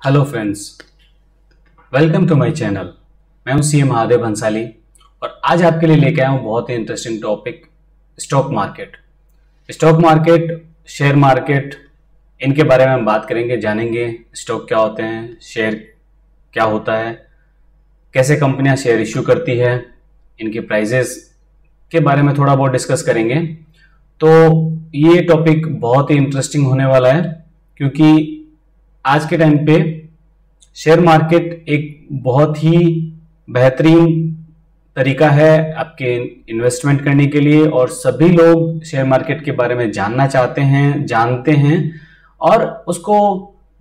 Hello friends, welcome to my channel. मैं हूं CA Mahadev Bhansali और आज आपके लिए लेके आया हूं बहुत ही interesting topic, stock market. Stock market, share market, इनके बारे में हम बात करेंगे, जानेंगे स्टॉक क्या होते हैं, शेयर क्या होता है, कैसे कंपनियां शेयर इश्यू करती है, इनकी प्राइजेस के बारे में थोड़ा बहुत डिस्कस करेंगे। तो ये टॉपिक बहुत ही इंटरेस्टिंग होने वाला है क्योंकि आज के टाइम पे शेयर मार्केट एक बहुत ही बेहतरीन तरीका है आपके इन्वेस्टमेंट करने के लिए और सभी लोग शेयर मार्केट के बारे में जानना चाहते हैं, जानते हैं और उसको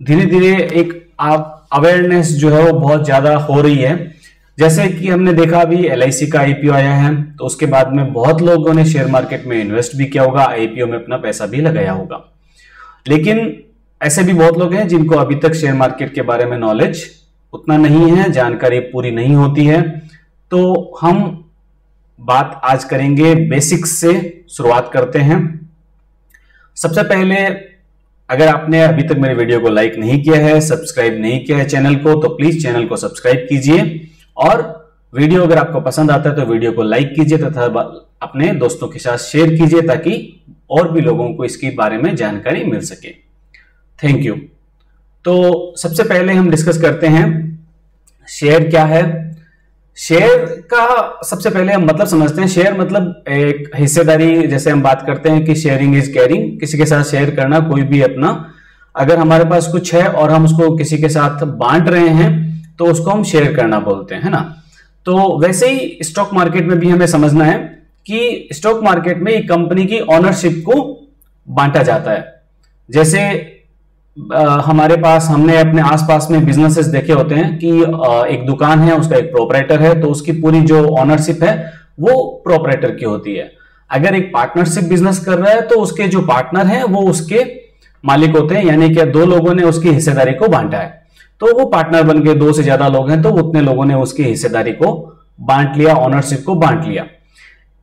धीरे धीरे एक अवेयरनेस जो है वो बहुत ज्यादा हो रही है। जैसे कि हमने देखा अभी LIC का IPO आया है, तो उसके बाद में बहुत लोगों ने शेयर मार्केट में इन्वेस्ट भी किया होगा, IPO में अपना पैसा भी लगाया होगा। लेकिन ऐसे भी बहुत लोग हैं जिनको अभी तक शेयर मार्केट के बारे में नॉलेज उतना नहीं है, जानकारी पूरी नहीं होती है। तो हम बात आज करेंगे बेसिक्स से, शुरुआत करते हैं। सबसे पहले, अगर आपने अभी तक मेरे वीडियो को लाइक नहीं किया है, सब्सक्राइब नहीं किया है चैनल को, तो प्लीज चैनल को सब्सक्राइब कीजिए और वीडियो अगर आपको पसंद आता है तो वीडियो को लाइक कीजिए तथा अपने दोस्तों के साथ शेयर कीजिए ताकि और भी लोगों को इसके बारे में जानकारी मिल सके। Thank you. तो सबसे पहले हम डिस्कस करते हैं शेयर क्या है। शेयर का सबसे पहले हम मतलब समझते हैं। शेयर मतलब एक हिस्सेदारी, जैसे हम बात करते हैं कि शेयरिंग इज केयरिंग, किसी के साथ शेयर करना। कोई भी अपना, अगर हमारे पास कुछ है और हम उसको किसी के साथ बांट रहे हैं तो उसको हम शेयर करना बोलते हैं, है ना। तो वैसे ही स्टॉक मार्केट में भी हमें समझना है कि स्टॉक मार्केट में एक कंपनी की ओनरशिप को बांटा जाता है। जैसे हमारे पास, हमने अपने आसपास में बिजनेसेस देखे होते हैं कि एक दुकान है, उसका एक प्रोपराइटर है, तो उसकी पूरी जो ओनरशिप है वो प्रोपराइटर की होती है। अगर एक पार्टनरशिप बिजनेस कर रहा है तो उसके जो पार्टनर हैं वो उसके मालिक होते हैं, यानी कि दो लोगों ने उसकी हिस्सेदारी को बांटा है तो वो पार्टनर बन गए। दो से ज्यादा लोग हैं तो उतने लोगों ने उसकी हिस्सेदारी को बांट लिया, ओनरशिप को बांट लिया।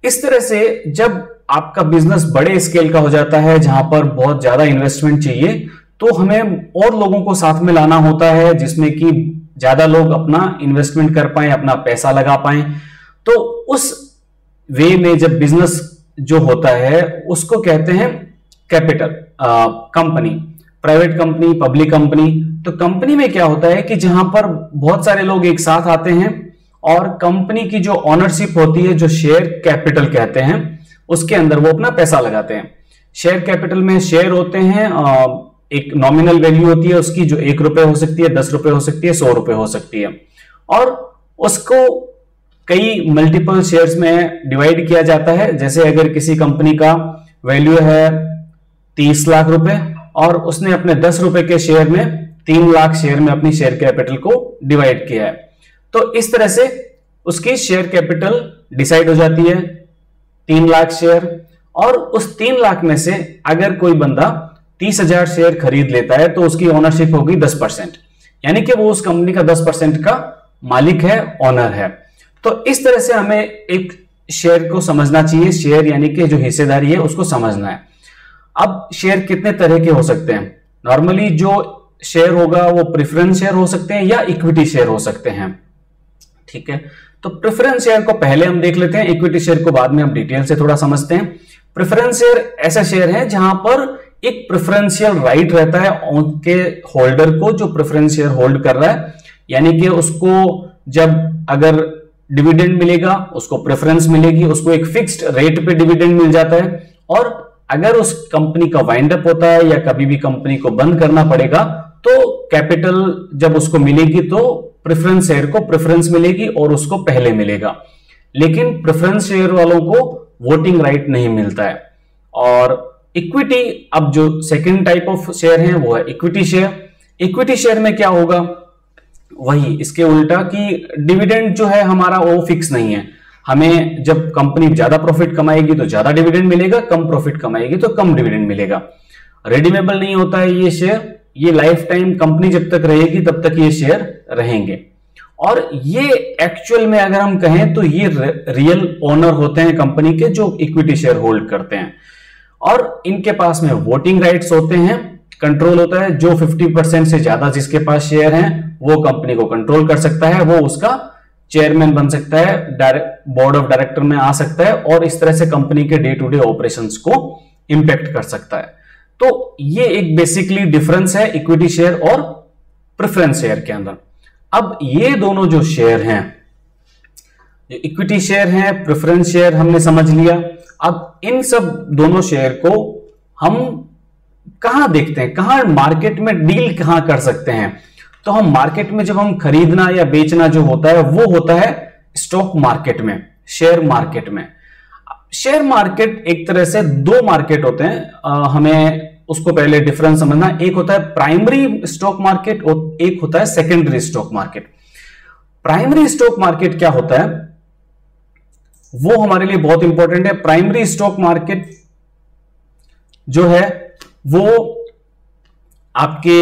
इस तरह से जब आपका बिजनेस बड़े स्केल का हो जाता है, जहां पर बहुत ज्यादा इन्वेस्टमेंट चाहिए, तो हमें और लोगों को साथ में लाना होता है जिसमें कि ज्यादा लोग अपना इन्वेस्टमेंट कर पाए, अपना पैसा लगा पाए। तो उस वे में जब बिजनेस जो होता है उसको कहते हैं capital company, private company, public company. तो कंपनी में क्या होता है कि जहां पर बहुत सारे लोग एक साथ आते हैं और कंपनी की जो ओनरशिप होती है, जो शेयर कैपिटल कहते हैं, उसके अंदर वो अपना पैसा लगाते हैं। शेयर कैपिटल में शेयर होते हैं, एक नॉमिनल वैल्यू होती है उसकी, जो 1 रुपए हो सकती है, 10 रुपए हो सकती है, 100 रुपए हो सकती है, और उसको कई मल्टीपल शेयर्स में डिवाइड किया जाता है। जैसे अगर किसी कंपनी का वैल्यू है 30 लाख रुपए और उसने अपने 10 रुपए के शेयर में 3 लाख शेयर में अपनी शेयर कैपिटल को डिवाइड किया है, तो इस तरह से उसकी शेयर कैपिटल डिसाइड हो जाती है 3 लाख शेयर। और उस 3 लाख में से अगर कोई बंदा 30,000 शेयर खरीद लेता है तो उसकी ओनरशिप होगी 10%, यानी कि वो उस कंपनी का 10% का मालिक है, ओनर है। तो इस तरह से हमें एक शेयर को समझना चाहिए। शेयर यानी कि जो हिस्सेदारी है उसको समझना है। अब शेयर कितने तरह के हो सकते हैं? नॉर्मली जो शेयर होगा वो प्रेफरेंस शेयर हो सकते हैं या इक्विटी शेयर हो सकते हैं, ठीक है। तो प्रेफरेंस शेयर को पहले हम देख लेते हैं, इक्विटी शेयर को बाद में हम डिटेल से थोड़ा समझते हैं। प्रेफरेंस शेयर ऐसा शेयर है जहां पर एक प्रेफरेंशियल राइट रहता है उनके होल्डर को, जो प्रेफरेंस शेयर होल्ड कर रहा है, यानी कि उसको जब अगर डिविडेंड मिलेगा उसको प्रेफरेंस मिलेगी, उसको एक फिक्स्ड रेट पे डिविडेंड मिल जाता है। और अगर उस कंपनी का वाइंड अप होता है या कभी भी कंपनी को बंद करना पड़ेगा तो कैपिटल जब उसको मिलेगी तो प्रेफरेंस शेयर को प्रेफरेंस मिलेगी और उसको पहले मिलेगा। लेकिन प्रेफरेंस शेयर वालों को वोटिंग राइट नहीं मिलता है। और इक्विटी, अब जो सेकंड टाइप ऑफ शेयर है वो है इक्विटी शेयर। इक्विटी शेयर में क्या होगा, वही इसके उल्टा कि डिविडेंड जो है हमारा वो फिक्स नहीं है। हमें जब कंपनी ज्यादा प्रॉफिट कमाएगी तो ज्यादा डिविडेंड मिलेगा, कम प्रॉफिट कमाएगी तो कम डिविडेंड मिलेगा। रिडीमेबल नहीं होता है ये शेयर, ये लाइफ टाइम कंपनी जब तक रहेगी तब तक ये शेयर रहेंगे। और ये एक्चुअल में अगर हम कहें तो ये रियल ओनर होते हैं कंपनी के, जो इक्विटी शेयर होल्ड करते हैं, और इनके पास में वोटिंग राइट्स होते हैं कंट्रोल होता है, जो 50% से ज्यादा जिसके पास शेयर हैं वो कंपनी को कंट्रोल कर सकता है, वो उसका चेयरमैन बन सकता है, बोर्ड ऑफ डायरेक्टर में आ सकता है और इस तरह से कंपनी के डे टू डे ऑपरेशंस को इंपैक्ट कर सकता है। तो ये एक बेसिकली डिफरेंस है इक्विटी शेयर और प्रेफरेंस शेयर के अंदर। अब ये दोनों जो शेयर हैं, जो इक्विटी शेयर हैं, प्रेफरेंस शेयर हमने समझ लिया। अब इन सब दोनों शेयर को हम कहां देखते हैं, कहां मार्केट में डील कहां कर सकते हैं? तो हम मार्केट में जब हम खरीदना या बेचना जो होता है वो होता है स्टॉक मार्केट में, शेयर मार्केट में। शेयर मार्केट एक तरह से दो मार्केट होते हैं, हमें उसको पहले डिफरेंस समझना। एक होता है प्राइमरी स्टॉक मार्केट और एक होता है secondary stock market. Primary stock market क्या होता है वो हमारे लिए बहुत इंपॉर्टेंट है। प्राइमरी स्टॉक मार्केट जो है वो आपके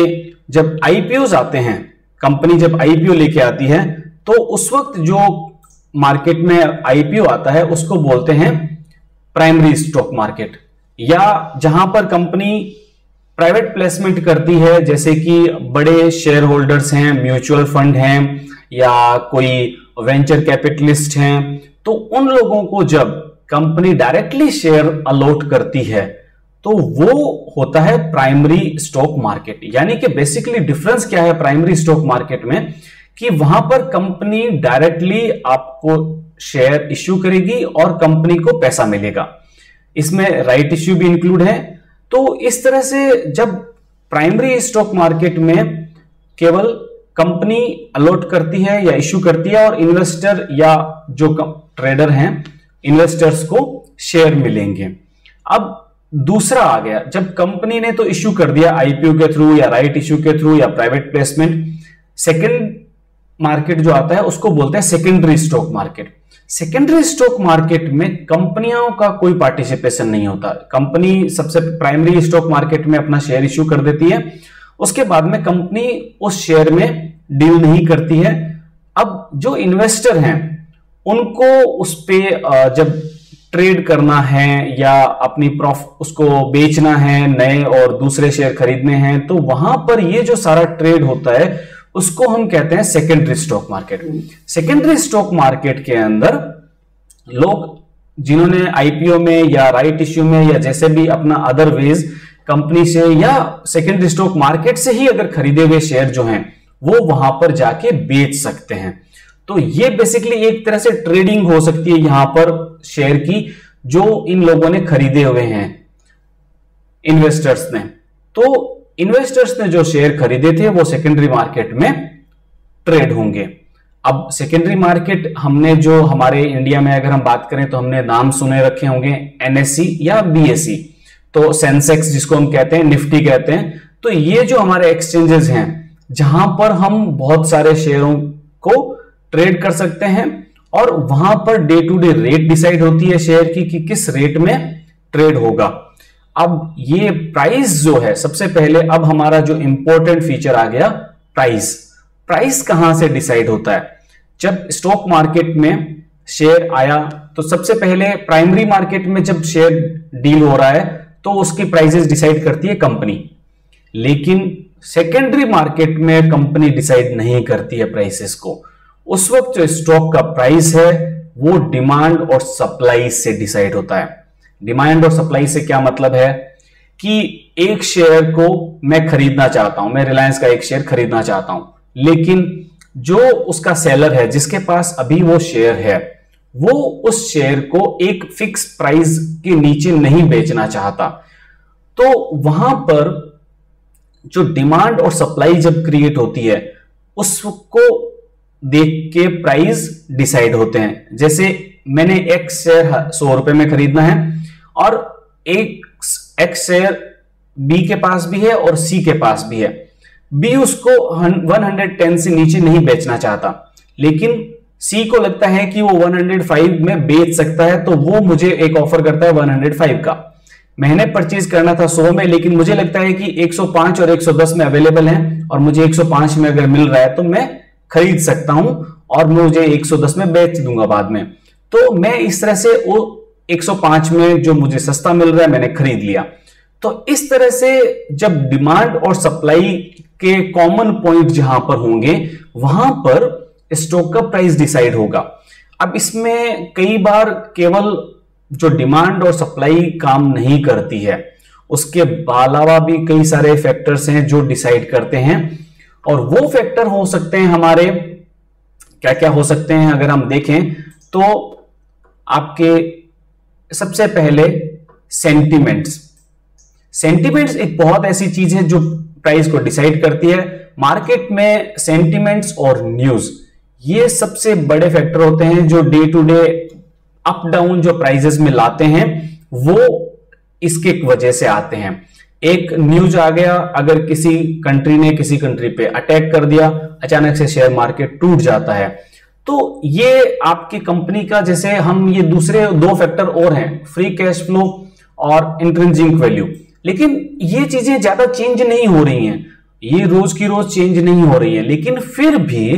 जब आईपीओ आते हैं, कंपनी जब आईपीओ लेके आती है तो उस वक्त जो मार्केट में आईपीओ आता है उसको बोलते हैं प्राइमरी स्टॉक मार्केट। या जहां पर कंपनी प्राइवेट प्लेसमेंट करती है, जैसे कि बड़े शेयर होल्डर्स हैं, म्यूचुअल फंड हैं या कोई वेंचर कैपिटलिस्ट हैं, तो उन लोगों को जब कंपनी डायरेक्टली शेयर अलॉट करती है तो वो होता है प्राइमरी स्टॉक मार्केट। यानी कि बेसिकली डिफरेंस क्या है प्राइमरी स्टॉक मार्केट में, कि वहां पर कंपनी डायरेक्टली आपको शेयर इश्यू करेगी और कंपनी को पैसा मिलेगा। इसमें राइट इश्यू भी इंक्लूड है। तो इस तरह से जब प्राइमरी स्टॉक मार्केट में केवल कंपनी अलॉट करती है या इश्यू करती है और इन्वेस्टर या जो ट्रेडर हैं इन्वेस्टर्स को शेयर मिलेंगे। अब दूसरा आ गया, जब कंपनी ने तो इश्यू कर दिया आईपीओ के थ्रू या राइट इश्यू के थ्रू या प्राइवेट प्लेसमेंट, सेकंड मार्केट जो आता है उसको बोलते हैं secondary stock market. Secondary stock market में कंपनियों का कोई पार्टिसिपेशन नहीं होता। कंपनी सबसे प्राइमरी स्टॉक मार्केट में अपना शेयर इश्यू कर देती है, उसके बाद में कंपनी उस शेयर में डील नहीं करती है। अब जो इन्वेस्टर हैं उनको उस पे जब ट्रेड करना है या अपनी उसको बेचना है, नए और दूसरे शेयर खरीदने हैं, तो वहां पर ये जो सारा ट्रेड होता है उसको हम कहते हैं secondary stock market. Secondary stock market के अंदर लोग जिन्होंने आईपीओ में या राइट इश्यू में या जैसे भी अपना अदरवाइज कंपनी से या सेकेंडरी स्टॉक मार्केट से ही अगर खरीदे हुए शेयर जो हैं वो वहां पर जाके बेच सकते हैं। तो ये बेसिकली एक तरह से ट्रेडिंग हो सकती है यहां पर शेयर की, जो इन लोगों ने खरीदे हुए हैं इन्वेस्टर्स ने। तो इन्वेस्टर्स ने जो शेयर खरीदे थे वो सेकेंडरी मार्केट में ट्रेड होंगे। अब सेकेंडरी मार्केट हमने जो हमारे इंडिया में अगर हम बात करें तो हमने नाम सुने रखे होंगे एनएससी या बीएसई। तो सेंसेक्स जिसको हम कहते हैं, निफ्टी कहते हैं। तो ये जो हमारे एक्सचेंजेस हैं जहां पर हम बहुत सारे शेयरों को ट्रेड कर सकते हैं और वहां पर day to day rate decide होती है शेयर की कि किस रेट में ट्रेड होगा। अब ये प्राइस जो है सबसे पहले, अब हमारा जो इंपॉर्टेंट फीचर आ गया प्राइस। प्राइस कहां से डिसाइड होता है? जब स्टॉक मार्केट में शेयर आया तो सबसे पहले प्राइमरी मार्केट में जब शेयर डील हो रहा है तो उसकी प्राइसेस डिसाइड करती है कंपनी, लेकिन सेकेंडरी मार्केट में कंपनी डिसाइड नहीं करती है प्राइसेस को। उस वक्त जो स्टॉक का प्राइस है वो डिमांड और सप्लाई से डिसाइड होता है। डिमांड और सप्लाई से क्या मतलब है कि एक शेयर को मैं खरीदना चाहता हूं, मैं रिलायंस का एक शेयर खरीदना चाहता हूं, लेकिन जो उसका सेलर है जिसके पास अभी वो शेयर है वो उस शेयर को एक फिक्स प्राइस के नीचे नहीं बेचना चाहता। तो वहां पर जो डिमांड और सप्लाई जब क्रिएट होती है उसको देख के प्राइस डिसाइड होते हैं। जैसे मैंने एक्स शेयर 100 रुपए में खरीदना है और एक एक्स शेयर बी के पास भी है और सी के पास भी है। बी उसको 110 से नीचे नहीं बेचना चाहता, लेकिन सी को लगता है कि वो 105 में बेच सकता है, तो वो मुझे एक ऑफर करता है 105 का। मैंने परचेज करना था 100 में, लेकिन मुझे लगता है कि 105 और 110 में अवेलेबल है और मुझे 105 में अगर मिल रहा है तो मैं खरीद सकता हूं और मुझे 110 में बेच दूंगा बाद में। तो मैं इस तरह से वो 105 में जो मुझे सस्ता मिल रहा है मैंने खरीद लिया। तो इस तरह से जब डिमांड और सप्लाई के कॉमन पॉइंट जहां पर होंगे वहां पर स्टॉक का प्राइस डिसाइड होगा। अब इसमें कई बार केवल जो डिमांड और सप्लाई काम नहीं करती है, उसके अलावा भी कई सारे फैक्टर्स हैं जो डिसाइड करते हैं। और वो फैक्टर हो सकते हैं हमारे, क्या क्या हो सकते हैं अगर हम देखें तो आपके सबसे पहले सेंटिमेंट्स एक बहुत ऐसी चीज है जो प्राइस को डिसाइड करती है। मार्केट में सेंटिमेंट्स और न्यूज ये सबसे बड़े फैक्टर होते हैं जो day to day up down जो प्राइसेस में लाते हैं, वो इसके वजह से आते हैं। एक न्यूज आ गया, अगर किसी कंट्री ने किसी कंट्री पे अटैक कर दिया, अचानक से शेयर मार्केट टूट जाता है। तो ये आपकी कंपनी का, जैसे हम ये दूसरे दो फैक्टर और हैं, फ्री कैश फ्लो और इंट्रिंसिक वैल्यू, लेकिन ये चीजें ज्यादा चेंज नहीं हो रही हैं, ये रोज की रोज चेंज नहीं हो रही है, लेकिन फिर भी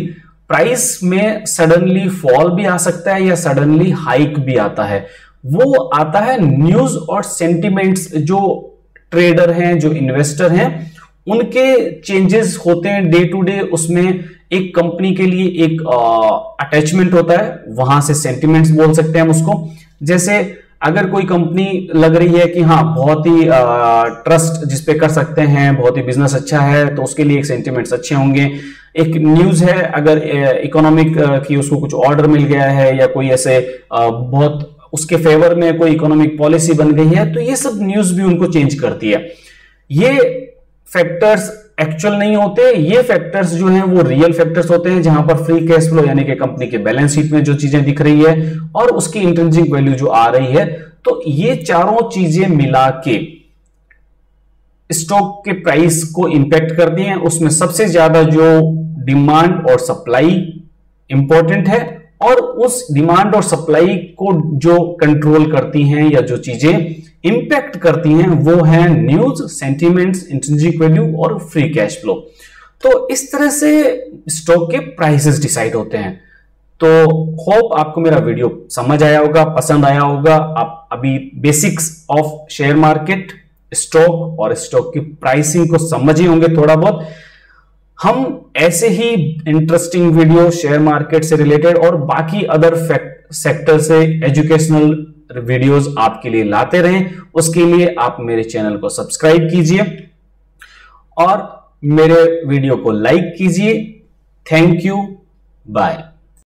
प्राइस में सडनली फॉल भी आ सकता है या सडनली हाइक भी आता है। वो आता है न्यूज और सेंटिमेंट्स, जो ट्रेडर हैं, जो इन्वेस्टर हैं, उनके चेंजेस होते हैं डे टू डे। उसमें एक कंपनी के लिए एक अटैचमेंट होता है, वहां से सेंटिमेंट्स बोल सकते हैं हम उसको। जैसे अगर कोई कंपनी लग रही है कि हाँ बहुत ही ट्रस्ट जिसपे कर सकते हैं, बहुत ही बिजनेस अच्छा है, तो उसके लिए एक सेंटिमेंट्स अच्छे होंगे। एक न्यूज है, अगर इकोनॉमिक की उसको कुछ ऑर्डर मिल गया है या कोई ऐसे बहुत उसके फेवर में कोई इकोनॉमिक पॉलिसी बन गई है, तो ये सब न्यूज भी उनको चेंज करती है। ये फैक्टर्स एक्चुअल नहीं होते, ये फैक्टर्स जो हैं वो रियल फैक्टर्स होते हैं, जहां पर फ्री कैश फ्लो यानी कि कंपनी के बैलेंस शीट में जो चीजें दिख रही है और उसकी इंट्रिंसिक वैल्यू जो आ रही है, तो ये चारों चीजें मिला के स्टॉक के प्राइस को इंपैक्ट करती हैं। उसमें सबसे ज्यादा जो डिमांड और सप्लाई इंपॉर्टेंट है, और उस डिमांड और सप्लाई को जो कंट्रोल करती हैं या जो चीजें इंपैक्ट करती हैं वो है न्यूज, सेंटिमेंट्स, इंट्रिंसिक वैल्यू और फ्री कैश फ्लो। तो इस तरह से स्टॉक के प्राइसेस डिसाइड होते हैं। तो होप आपको मेरा वीडियो समझ आया होगा, पसंद आया होगा। आप अभी basics of share market, stock और स्टॉक की प्राइसिंग को समझे होंगे थोड़ा बहुत। हम ऐसे ही इंटरेस्टिंग वीडियो शेयर मार्केट से रिलेटेड और बाकी अदर सेक्टर से एजुकेशनल वीडियोस आपके लिए लाते रहें। उसके लिए आप मेरे चैनल को सब्सक्राइब कीजिए और मेरे वीडियो को लाइक कीजिए। Thank you, bye.